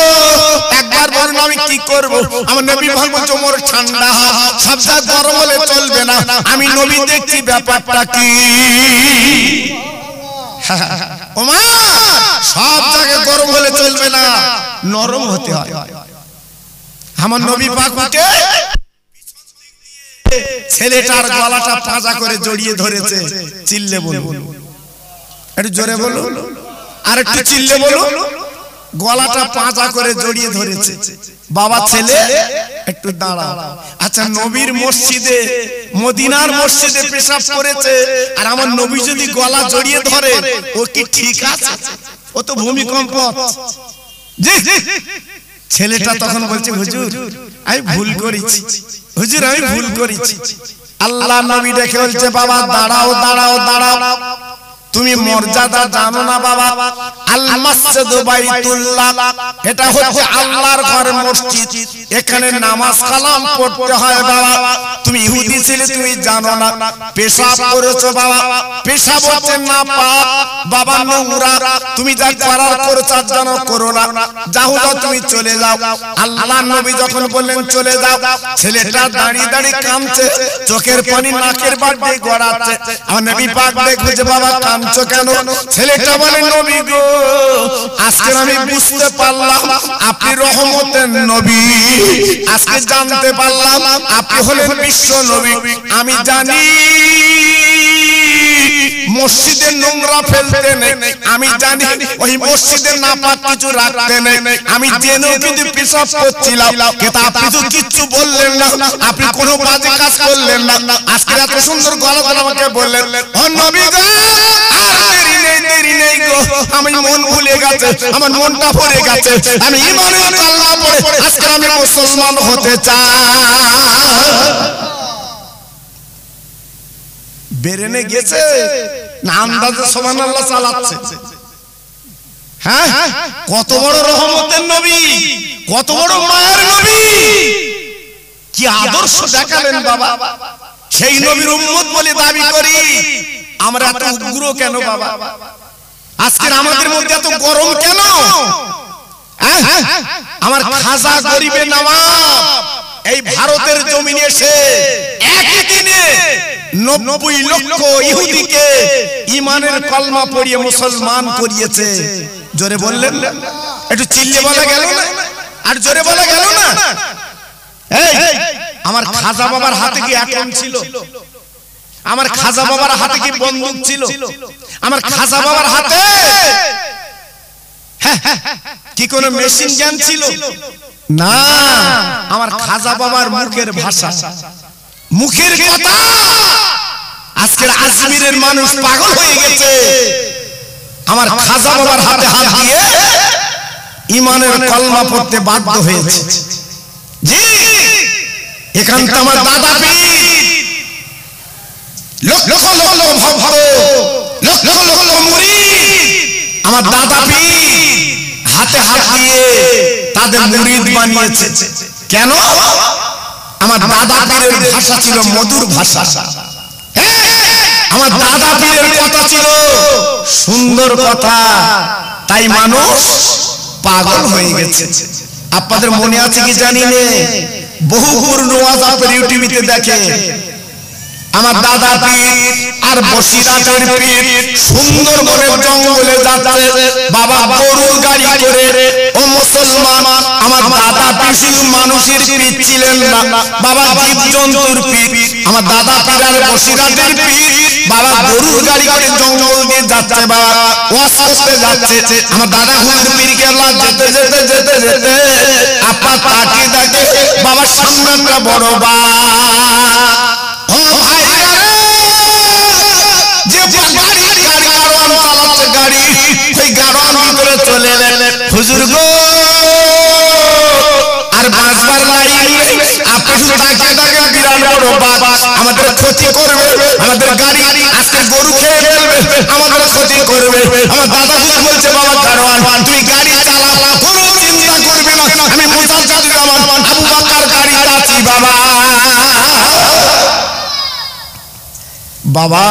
একবার বলুন আমি কি করব? আমার নবী বলছে, ওমর ঠান্ডা হ, সব জায়গায় গরম হলে চলবে না, আমি নবী দেখছি ব্যাপারটা কি। ওমর সব জায়গায় গরম হলে চলবে না, নরম হতে হয়। আমার নবী পাক উঠে ছেলেটার গলাটা পাঁজা করে জড়িয়ে ধরেছে। চিল্লে বলুন, একটু জোরে বলুন, আর একটু চিল্লে বলুন। গলাটা পাঁজা করে জড়িয়ে ধরেছে। বাবা ছেলে একটু দাঁড়াও। আচ্ছা নবীর মসজিদে, মদিনার মসজিদে পেশাব করেছে, আর আমার নবী যদি গলা জড়িয়ে ধরে, ও কি ঠিক আছে? ও তো ভূমিকম্প। ছেলেটা তখন বলছে, হুজুর আমি ভুল করেছি, হুজুর আমি ভুল করেছি। আল্লাহ নবী দেখে বলছে, বাবা দাঁড়াও দাঁড়াও দাঁড়াও, তুমি মর্যাদা জানো না বাবা? আল মাসজিদু বাইতুল্লাহ, এটা হচ্ছে আল্লাহর ঘর, মসজিদ, এখানে নামাজ কালাম পড়তে হয় বাবা। তুমি ইহুদি ছিলে, তুমি জানো না। পেশাব করেছো বাবা, পেশাব হচ্ছে না পাক বাবা, নোংরা, তুমি যা করার করছো জানো, করো না, যাও না তুমি চলে যাও। আল্লাহ নবী যখন বললেন চলে যাও, ছেলেটা দাঁড়িয়ে দাঁড়িয়ে কাঁদছে, চোখের পানি নাকের বাট দিয়ে গড়াচ্ছে। আমার নবী পাক দেখে, বাবা কাঁদছো কেন? ছেলেটা বলে, নবী গো আজকে আমি বুঝতে পারলাম আপনি রহমতের নবী, আজকে জানতে পারলাম আপনি হলেন বিশ্ব নবী। আমি জানি মসজিদে নোংরা ফেলতে নেই, আমি জানি ওই মসজিদে নাপাক কিছু রাখতে নেই, আমি জেনেও কিন্তু পেশাব করছিলাম, কিন্তু আপনি তো কিচ্ছু বললেন না, আপনি কোনো বাজে কাজ করলেন না। আজকে এত সুন্দর গলা গলা আমাকে বললেন, ও নবী গো দেরি নেই গো, আমি মন ভুলে গেছে, আমার মনটা ভরে গেছে, আমি ঈমানের কালেমা পড়ে আজকে আমি মুসলমান হতে চাই। বেরেনে গেছে না আন্দাজে সুবহানাল্লাহ চালাচ্ছে? হ্যাঁ কত বড় রহমতের নবী, কত বড় মায়ের নবী, কি আদর্শ দেখালেন বাবা। সেই নবীর উম্মত বলে দাবি করি, আমরা এত উগ্র কেন বাবা? আজকে আমাদের মধ্যে এত গরম কেন? আমার খাজা গরিবের নবাব এই ভারতের জমিনে এসে একই দিনে 90 লক্ষ ইহুদিকে ঈমানের কলমা পড়িয়ে মুসলমান করিয়েছে। জোরে বললেন, একটু চিল্লে বলা গেল না? আর জোরে বলা গেল না? এই আমার খাজা বাবার হাতে কি অ্যাটম ছিল? আমার খাজা বাবার হাতে কি বন্দুক ছিল? আমার খাজা বাবার হাতে কি কোনো মেশিন গান ছিল? না, আমার খাজা বাবার মুখের ভাষা, মুখের কথা আজকের আজমিরের মানুষ পাগল হয়ে গেছে আমার খাজা বাবার হাতে হাত দিয়ে ইমানের কলমা পড়তে বাধ্য হয়েছে। জি, এখান থেকে আমার দাদা পীর লক্ষ লক্ষ ভক্ত, লক্ষ লক্ষ মুরিদ আমার দাদা পীর হাতে হাত দিয়ে তাদের মুরিদ বানিয়েছে। কেন? আমার দাদা পীরের ভাষা ছিল মধুর ভাষা, আমার দাদা পীরের কথা ছিল সুন্দর কথা, তাই মানুষ পাগল হয়ে গেছে। আপনাদের মনে আছে কি জানি না, বহুপুর নওয়াজ আপনার ইউটিউবে দেখে আমার দাদা পীর আর বসিরাটের পীর সুন্দরবনের জঙ্গলে যাচ্ছে, বাবা গরুর গাড়ি করে। ও মুসলমান, আমার দাদা পীর শুধু মানুষের পীর ছিলেন না, বাবা জীবজন্তুর পীর। আমার দাদা পীর আর বসিরাটের পীর বাবা গরুর গাড়ি করে জঙ্গল দিয়ে যাচ্ছে, বাবা ওয়াজ করতে যাচ্ছে। আমার দাদা হুজুর পীর কেবলা যেতে যেতে যেতে যেতে আপা তাকিয়ে দেখে বাবার সামনে একটা বড় হুজুর গো আর বাঁচবার লাইন নেই, আপনি শুধু তাকিয়ে থাকেন, বিরাট বড় বাবা আমাদের ক্ষতি করবে, আমাদের গাড়ি আজকে গরু খেয়ে ফেলবে, আমাদের ক্ষতি করবে। আমার দাদা হুজুর বলছে, বাবা দারোয়ান তুই গাড়ি চালা, কোনো চিন্তা করবে না, আমি মুজাদ্দিদ আমার আবু বকর গাড়ি চালাচ্ছি। বাবা বাবা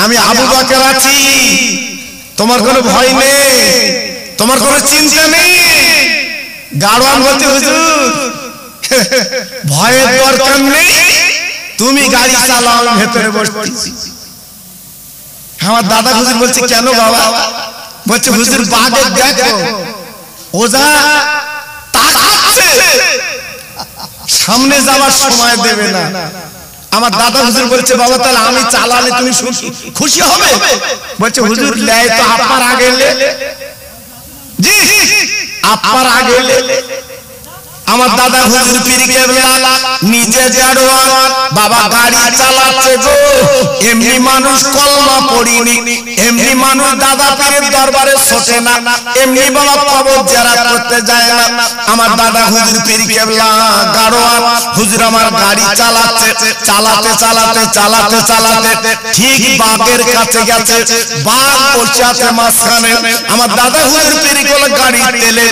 আমি আবু বকর আছি, তোমার কোনো ভয় নেই, তোমার কোনো চিন্তা নেই। গাড়োয়ান বলছে, হুজুর ভয়ের দরকার নেই, তুমি গাড়ি চালাও, ভেতরে বসছি। আমার দাদা হুজুর বলছে, কেন বাবা? বলছে, হুজুর বাঘের দেখো ওজা তাকাচ্ছে, সামনে যাওয়ার সময় দেবে না। আমার দাদা হুজুর বলছে, বাবা তাহলে আমি চালালে তুমি খুশি হবে? বলছে, হুজুর লেয় তো আপনার আগে জি আপনার আগে। আমার দাদা হুজুর পীর কেবলা নিজে জারোয়ান, বাবা গাড়ি চালাচ্ছে গো। এমনি মানুষ কলমা পড়িনি, এমনি মানুষ দাদা পীরের দরবারে ছোটে না, এমনি বাবা কবর জিয়ারত করতে যায় না। আমার দাদা হুজুর পীর কেবলা গাড়োয়ান, হুজুর আমার গাড়ি চালাচ্ছে, চালাতে চালাতে চালাতে চালাতে ঠিক বাঘের কাছে গেছে, বাঘ বসে আছে মাঝখানে। আমার দাদা হুজুর পীর কেবলা গাড়ি তেলে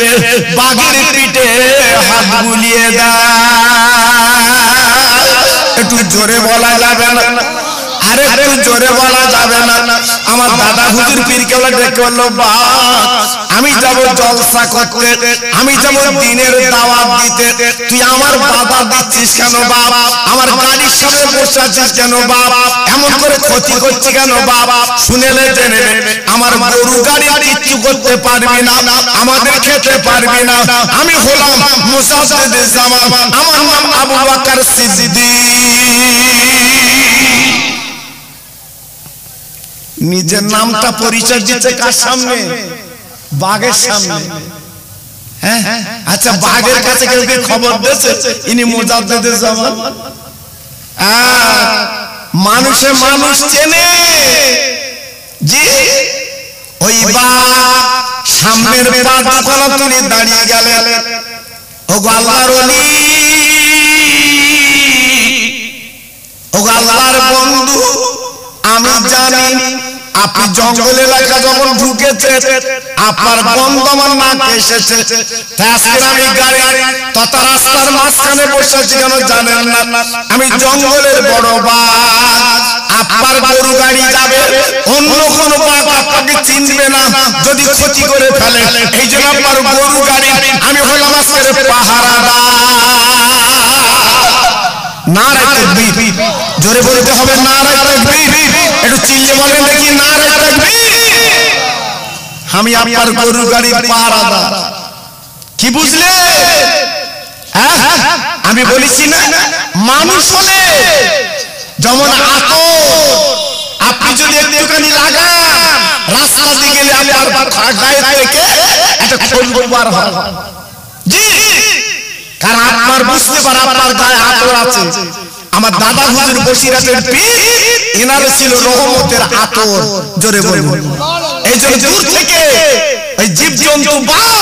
বাঘের পিঠে হাত বুলিয়ে দেয়। একটু জোরে বলা যাবে না, আরে একটু জোরে বলা যাবে না। আমার দাদা হুজুর পীর কেবলা ডেকে বলল, বাপ আমি যাব জলসা করতে, আমি যাব দিনের দাওয়াত দিতে, তুই আমার বাধা দিচ্ছিস কেন বাপ? আমার গাড়ির সামনে বসে আছিস কেন বাপ? এমন করে ক্ষতি করছিস কেন বাপ? শুনেলে জেনে আমার গরু গাড়ি কিচ্ছু করতে পারবি না, আমাদের খেতে পারবি না। আমি হলাম মুজাদ্দিদ জামান, আমার নাম আবু বকর সিদ্দিক। নিজের নামটা পরিচয় দিতে কার সামনে? বাঘের সামনে। হ্যাঁ, আচ্ছা বাঘের কাছে কেউ কি খবর দিয়েছে ইনি মুজাদ্দিদ জামান? মানুষে মানুষ চেনে। জি ওই বাঘ সামনের পাঁচতলা তুলে দাঁড়িয়ে গেলেন, ও গো আল্লাহর ওলি, ও গো আল্লাহর বন্ধু, আমি জানি আপনি জঙ্গল এলাকা যখন ঢুকেছে আপনার গন্ধ আমার নাকে এসেছে, আজকে আমি গাড়ি তথা রাস্তার মাঝখানে বসেছি কেন জানেন না? আমি জঙ্গলের বড় বাঘ, আপনার গরু গাড়ি যাবে, অন্য কোন বাঘ আপনাকে চিনবে না, যদি ক্ষতি করে ফেলে। এই জন্য আপনার গরু গাড়ি আমি হলাম আজকের পাহারাদার। নারায়ে তাকবীর, জোরে বলতে হবে নারায়ে তাকবীর, একটু চিল্লে বলেন দেখি নারায়ে তাকবীর। আমি আপনার গরু গাড়ির পাহারাদার। কি বুঝলে? আমি বলেছি না, মানুষ হলে যেমন আপনি যদি একটুখানি লাগান রাস্তা দিয়ে গেলে আপনার গায়ে থেকে একটা খুশবু বার হয়। জি, কারণ আপনার বুঝতে পারে আপনার গায়ে আতর আছে, আমার দাদা হুজুর বসিরাটের পীর, এনার ছিল রহমতের আতর, জোরে বলুন। এই জন্য দূর থেকে এই জীবজন্তু বাঘ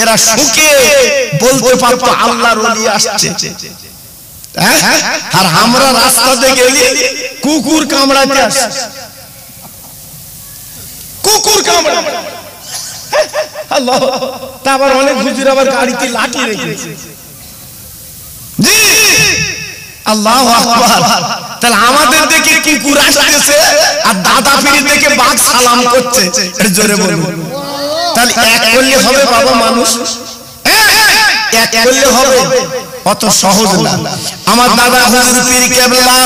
এরা শুকে বলতে পারতো আল্লাহর ওলি আসছে। আর আমরা রাস্তাতে গেলে কুকুর কামড়াতে আসে, কুকুর কামড়া। আল্লাহ, তারপর অনেক হুজুর আবার গাড়িতে লাঠি রেখেছে। জি আল্লাহু আকবার। তাহলে আমাদের দেখে কুকুর আসতেছে আর দাদা পীর দেখে বাঘ সালাম করছে, এটা জোরে বলুন। তাহলে এক করলে হবে বাবা মানুষ, এক করলে হবে, অত সহজ না। আমার দাদা হুজুর পীর কেবলা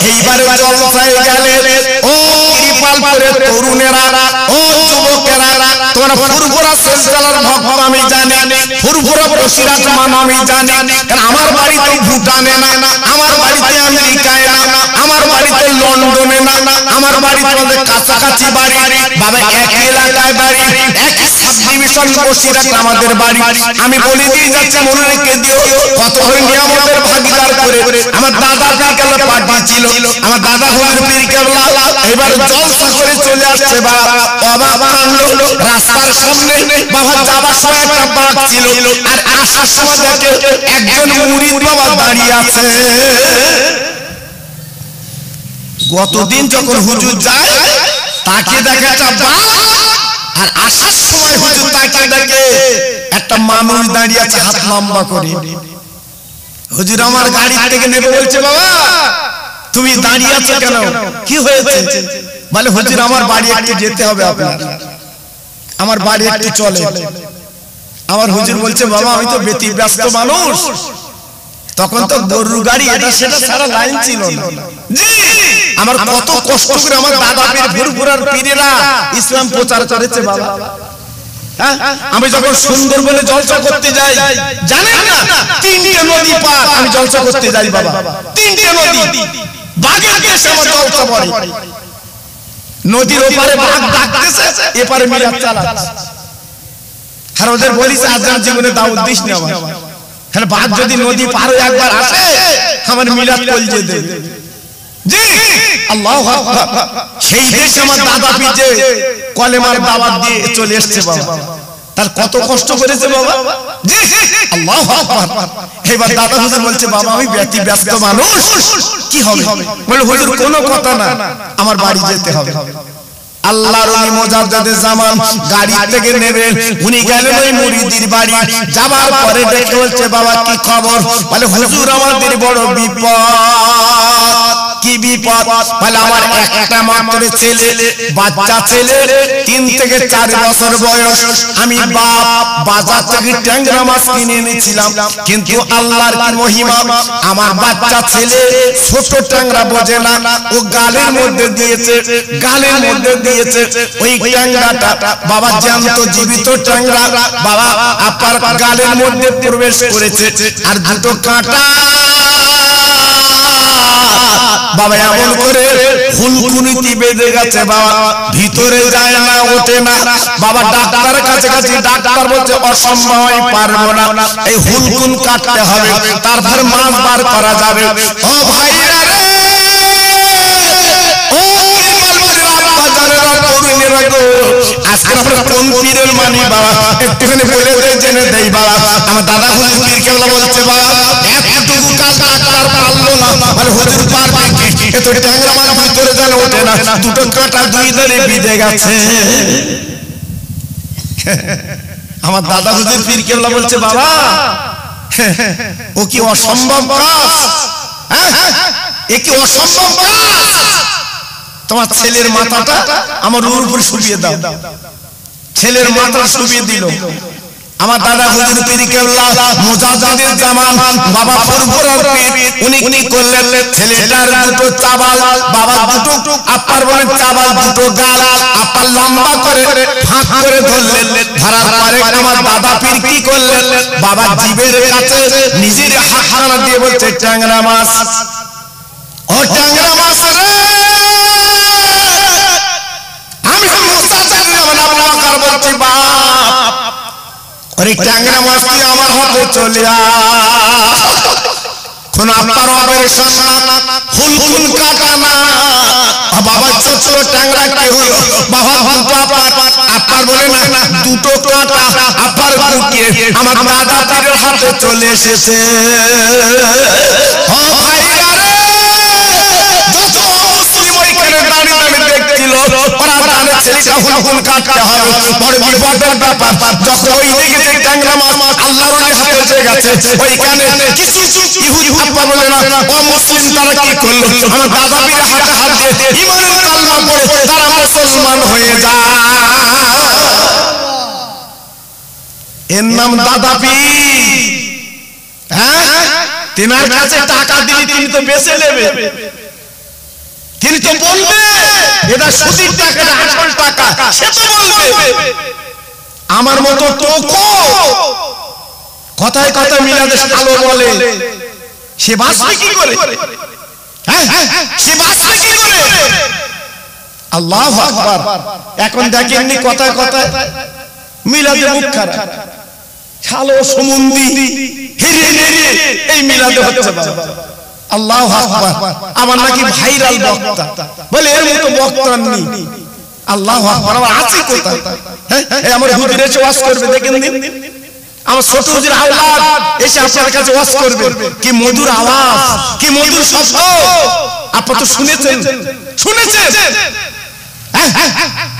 এইবারে জলসায় গেলেন। ও কৃপালপুরের তরুণেরা, ও যুবকেরা, তোমরা ফুরফুরা সেলসালার ভক্ত আমি জানি, ফুরফুরা বসিরাট মান আমি জানি। কারণ আমার বাড়ি তো ভুটানে না, আমার বাড়িতে আমেরিকায় না, আমার বাড়িতে লন্ডনে না, আমার বাড়ি তোমাদের কাছাকাছি বাড়ি বাবা, এক এলাকায় বাড়ি, এক সাবডিভিশন বসিরাট আমাদের বাড়ি। আমি বলে দিয়ে যাচ্ছি, মনে রেখে দিও, কত হয়ে নিয়ামতের ভাগীদার করে আমার দাদা পীর কেবলা পাঠিয়েছিল। আমার দাদা হুজুর পীর কেবলা এবার জলসা করে চলে আসছে। বাবা অবাক কাণ্ড, রাস্তার সামনে বাবা যাবার সময় একটা বাঘ ছিল, আর আসার সময় দেখে একজন মুরিদ বাবা দাঁড়িয়ে আছে। গতদিন যখন হুজুর যায় তাকে দেখে একটা বাঘ, আর আসার সময় হুজুর তাকে দেখে একটা মানুষ দাঁড়িয়ে আছে হাত লম্বা করে। হুজুর আমার গাড়ি থেকে নেবে বলছে, বাবা তুমি দাঁড়িয়ে আছো কেন, কি হয়েছে? বলে হুজুর আমার বাড়ি একটু যেতে হবে, আপনার আমার বাড়ি একটু চলে। আমার হুজুর বলছে, বাবা আমি তো ব্যতিব্যস্ত মানুষ, তখন তো গরুর গাড়ি এটা সেটা সারা লাইন ছিল না। জি আমার কত কষ্ট করে আমার দাদা পীর ফুরফুরার পীরেরা ইসলাম প্রচার করেছে বাবা। আমি যখন সুন্দরবনে জলসা করতে যাই, জানেন না 3টে নদী পার আমি জলসা করতে যাই বাবা, 3টে নদী, বাঘের দেশে আমার জলসা পড়ে। নদীর ওপারে বাঘ ডাকতেছে, এপারে মিলাদ চালাচ্ছে। আর ওদের বলিস আজকাল জীবনে দাওয়াত দিস না আমার, কারণ বাঘ যদি নদী পার হয়ে একবার আসে আমার মিলাদ কলজে দেবে। জি আল্লাহু আকবার। সেই দেশে আমার দাদা পীর যে কলেমার দাওয়াত দিয়ে চলে এসেছে বাবা, তার কত কষ্ট করেছে বাবা। জি আল্লাহু আকবার। এবার দাদা হুজুর বলছে, বাবা আমি ব্যতিব্যস্ত মানুষ, কি হবে? বলে হুজুর কোনো কথা না, আমার বাড়ি যেতে হবে। আল্লাহর ওলি মুজাদ্দিদে জামান গাড়ি থেকে নেবেন, উনি গেলেন ওই মুরিদির বাড়ি। যাবার পরে দেখে বলছে, বাবা কি খবর? বলে হুজুর আমাদের বড় বিপদ। কি বিপদ? বলে আমার একটা মাত্র ছেলে, বাচ্চা ছেলে, 3 থেকে 4 বছর বয়স। আমি বাজার থেকে ট্যাংরা মাছ কিনে এনেছিলাম, কিন্তু আল্লাহর কি মহিমা, আমার বাচ্চা ছেলে ছোট ট্যাংরা বোঝে না, ও গালের মধ্যে দিয়েছে, গালের মধ্যে দিয়েছে ওই ট্যাংরাটা বাবা জ্যান্ত জীবিত ট্যাংরা বাবা আপনার গালের মধ্যে প্রবেশ করেছে, আর দুটো কাঁটা বাবা এমন করে ফুলকুনিতে বেঁধে গেছে বাবা, ভিতরে যায় না, ওঠে না বাবা। ডাক্তারের কাছে কাছে ডাক্তার বলছে অসম্ভব, পারবো না, এই হুলকুন কাটতে হবে, তারপর মাছ বার করা যাবে। ও ভাইরা রে, ও আজকে আমরা কোন পীরের মানি বাবা একটুখানি বলে দেই, জেনে দেই বাবা। আমার দাদা হুজুর পীর কেবলা বলছে, বাবা এতটুকু কাজ ডাক্তার পারলো না, মানে হুজুর পারবে কি? এত ট্যাংরা মাছ ভিতরে যেন ওঠে না, দুটো কাঁটা 2 ধরে বিঁধে গেছে। আমার দাদা হুজুর পীর কেবলা বলছে, বাবা ও কি অসম্ভব কাজ? এ কি অসম্ভব কাজ? তোমার ছেলের মাথাটা আমার উপর শুবিয়ে দাও। ছেলের মাথা শুবিয়ে দিল। আমার দাদা হুজুর পীর কেবলা মুজাদ্দিদে জামান বাবা ফুরফুরার পীর, উনি কি করলেন, ছেলেটার দুটো চাবাল বাবা, দুটো আপার বলেন চাবাল, দুটো গাল আপার লম্বা করে ফাঁক করে ধরলেন। ধরার পরে আমার দাদা পীর কি করলেন, বাবা জিভের কাছে নিজের হাতখানা দিয়ে বলছে, ট্যাংরা মাছ, ও ট্যাংরা মাছ রে, আমি বলছি বাপ, ওরে ট্যাংরা মাছ তুই আমার হাতে চলে কোন আপনার অপারেশন হুলকুন কাটা না বাবা ছোট ট্যাংরা কি হলো বাবা আপনার বলে না দুটো কাটা আপনার গুটিয়ে আমার দাদা পীরের হাতে চলে এসেছে। ও ভাইরা রে, যত মুসলিম ওইখানে দাঁড়িয়ে দাঁড়িয়ে দেখছিল ওরা জানে ছেলেটা হুলকুন কাটতে হবে, বড় বিপদের ব্যাপার। যখন ওই দিকে যে ট্যাংরা মাছ আল্লাহর হাতে এসে গেছে, ওইখানে কিছু ইহুদি আপনার বলে না ও মুসলিম তারা কি করলো আমার দাদা পীরের হাতে হাত দিয়ে ঈমানের কালমা পড়ে তারা মুসলমান হয়ে যায়। এর নাম দাদা পীর। হ্যাঁ, তিনার কাছে টাকা দিলে তিনি তো বেঁচে নেবে, তিনি তো বলবে এটা সুদের টাকা না আসল টাকা, সে তো বলবে। আমার মতো টোকো কথায় কথায় মিলাদে শালো বলে, সে বাঁচবে কি করে? হ্যাঁ, সে বাঁচবে কি করে? আল্লাহু আকবার। এখন দেখেননি কথায় কথায় মিলাদে মুখ খারাপ, শালো সমুন্দি হিরে হিরে এই মিলাদে হচ্ছে বাবা। আল্লাহু আকবার। আমার নাকি ভাইরাল বক্তা, বলে এর মতো বক্তা নেই। আল্লাহু আকবার। আমার আছে কোথায়? হ্যাঁ, আমার হুজুর এসে ওয়াজ করবে, দেখেন দিন আমার ছোট হুজুর আওলাদ এসে আপনার কাছে ওয়াজ করবে, কি মধুর আওয়াজ, কি মধুর শব্দ। আপনারা তো শুনেছেন, শুনেছেন।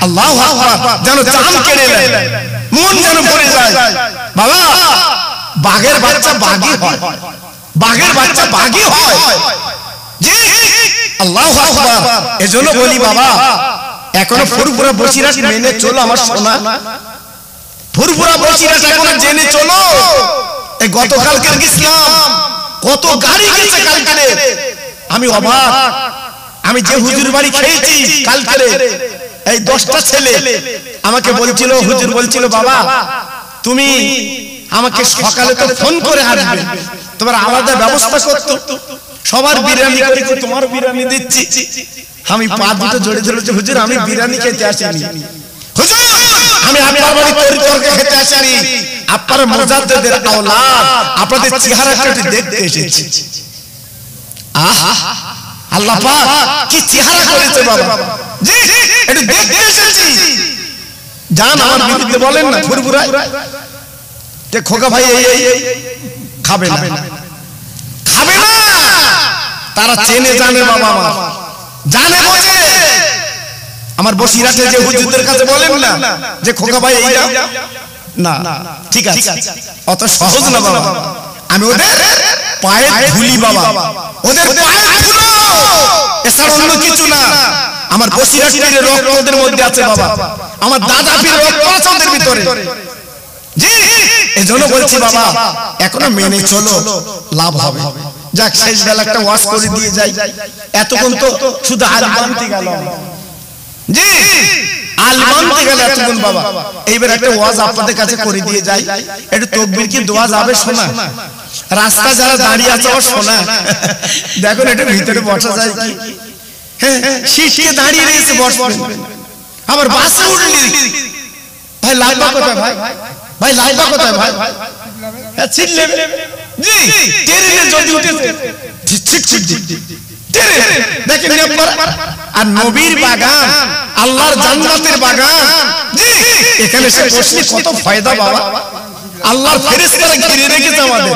আল্লাহু আকবার। যেন জান কেড়ে নেয়, মন যেন ভরে যায়। বাবা, বাঘের বাচ্চা বাঘই হয়, বাঘের বাচ্চা বাঘই হয়। জি, আল্লাহু আকবার। এজন্য বলি বাবা, এখনো ফুরফুরা বসিরাট মেনে চলো আমার সোনা, ফুরফুরা বসিরাট এখনো জেনে চলো। এই গতকালকের ইসলাম কত গাড়ি গেছে কালকে, আমি অবাক। আমি যে হুজুর বাড়ি খেয়েছি কালকে, এই 10টা ছেলে আমাকে বলছিল, হুজুর বলছিল বাবা তুমি আমাকে সকালে তো ফোন করে আসবে, তোমার আলাদা ব্যবস্থা করতো, সবার বিরিয়ানি করেছি, তোমার বিরিয়ানি দিচ্ছি। আমি পা দুটো জড়ে ধরেছি, হুজুর আমি বিরিয়ানি খেতে আসিনি, হুজুর আমি আপনার বাড়ি তরি তরকারি খেতে আসিনি, আপনার মুজাদ্দিদের আওলাদ আপনাদের চেহারাটা একটু দেখতে এসেছি। আহা, আল্লাহ পাক কি চেহারা করেছে বাবা, জি একটু দেখতে এসেছি। জান আমার বিরুদ্ধে বলেন না ফুরফুরায় যে খোকা ভাই এই খাবে না, খাবে না। তারা চেনে জানে বাবা, আমার জানে বোঝে। আমার বসিরাটে যে হুজুরদের কাছে বলেন না যে খোকা ভাই এই না, ঠিক আছে, অত সহজ না বাবা। আমি ওদের পায়ে ধুলি বাবা, ওদের পায়ে ধুলো, এছাড়া অন্য কিছু না। আমার বসিরাটের রক্ত ওদের মধ্যে আছে বাবা, আমার দাদা পীরের রক্ত আছে ওদের ভিতরে। জি, এজন্য বলছি বাবা এখনো মেনে চলো, লাভ হবে। যাক, শেষ বেলা একটা ওয়াজ করে দিয়ে যাই। এতক্ষণ তো শুধু আলমানতে গেল, জি আলমানতে গেল এতক্ষণ বাবা। এইবার একটা ওয়াজ আপনাদের কাছে করে দিয়ে যাই। একটু তাকবীর কি দোয়া যাবে শোনা? রাস্তা যারা দাঁড়িয়ে আছে ও শোনা, দেখুন একটু ভিতরে বসা যায় কি? হ্যাঁ, সিটকে দাঁড়িয়ে রয়েছে বসবেন, আবার বাসে উঠলি ভাই লাইবা কোথায়, ভাই ভাই লাইবা কোথায়, ভাই ছিটলে জি ট্রেনে যদি উঠেছে ছিট ছিট ট্রেনে দেখেন আপনারা। আর নবীর বাগান, আল্লাহর জান্নাতের বাগান, জি এখানে সে বসলে কত ফায়দা বাবা। আল্লাহর ফেরেশতারা ঘিরে রেখেছে আমাদের,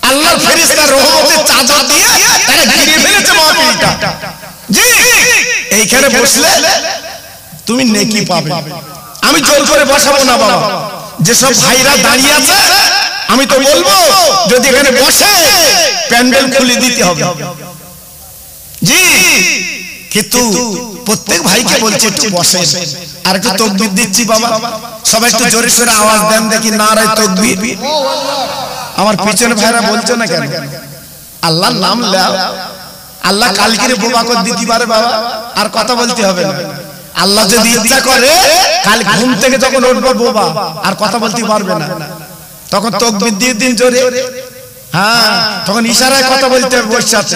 আল্লাহর ফেরেশতার রহমতের চাদর দিয়ে তারা ঘিরে ফেলেছে মাহফিলটা। জি এইখানে বসলে তুমি নেকি পাবে। আমি জোর করে বসাবো না বাবা, যেসব ভাইরা দাঁড়িয়ে আছে আমি তো বলবো যদি এখানে বসে প্যান্ডেল খুলে দিতে হবে। জি, কিন্তু প্রত্যেক ভাইকে বলছি একটু বসে, আর একটু তাকবীর দিচ্ছি বাবা। সবাই একটু জোরে সোরে আওয়াজ দেন দেখি, নারায়ে তাকবীর। আমার পিছনে ভাইরা বলছো না কেন? আল্লাহর নাম নাও, আল্লাহ কালকে বোবা করে দিতে পারে বাবা, আর কথা বলতে হবে না। আল্লাহ যদি ইচ্ছা করে কাল ঘুম থেকে যখন উঠবে বোবা, আর কথা বলতে পারবে না, তখন তাকবীর দিয়ে দিন জোরে। হ্যাঁ, তখন ইশারায় কথা বলতে হবে বসে আছে।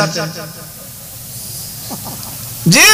জি।